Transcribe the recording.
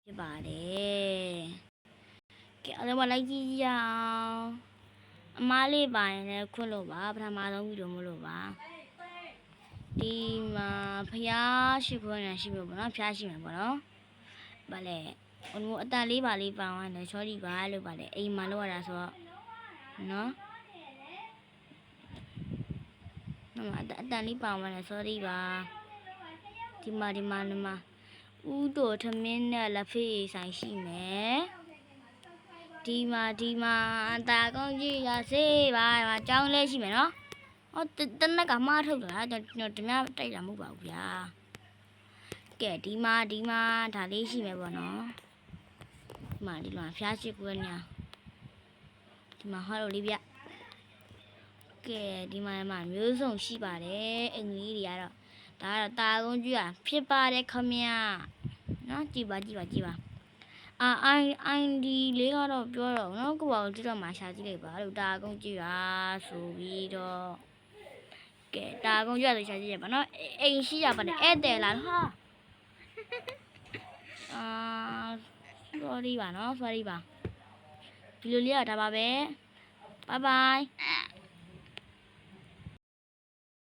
ဖြစ်ပါတယ်ကဲအဲ့တော့လိုက်ကြည့်ရအောင်အမားလေးပါရင်လည်းခွတ်လို့ပါပထမဆုံးဗီဒီယိုမလို့ပါဒီမှာဖျားရှိခွင့်ရရှိမယ်ပေါ့နော်ဖျားရှိမယ်ပေါ့နော်ဗါလေဟိုအတန်လေးပါလေးပန်သွားတယ်ချောဒီပါလို့ဗါလေအိမ်မှာလောက်ရတာဆိုတော့နော်အတန်လေးပန်သွားတယ် sorry ပါဒီမှာဦးတို့ထမင်းနဲ့လက်ဖေးဆိုင်ရှိမယ်ဒီမှာအတာကောင်းကြီးရစေးပါကျောင်းလေးရှိမယ်နော်ဟောတနက်ကမှားထုတ်တာကျွန်တော်တမတိုက်တာမဟုတ်ပါဘူးဗျာကဲဒီမှာဒါလေးရှိမယ်ပေါ့နော်ဒီမှာဖျားရှိကွယ်ညာဒီမှာဟောလို့လေးဗျကဲဒီမှာမျိုးစုံရှိပါတယ်အင်္ဂလိပ်တွေကတော့ဒါကတော့တာကုန်းကြီးဖြစ်ပါတယ်ခမရနော်ကြည့်ပါအိုင်ဒီလေးကတော့ပြောတော့နော်ကိုပေါ့ကြည့်တော့မှရှာကြည့်လိုက်ပါလို့တာကုန်းကြီးဆိုပြီးတော့ကဲတာကုန်းကြီးဆိုရှာကြည့်ရပါနော်အိမ်ရှိရပါတယ်ဧည့်သည်လားဟာsorry ပါနော် sorry ပါဒီလိုလေးရတာပါပဲ bye bye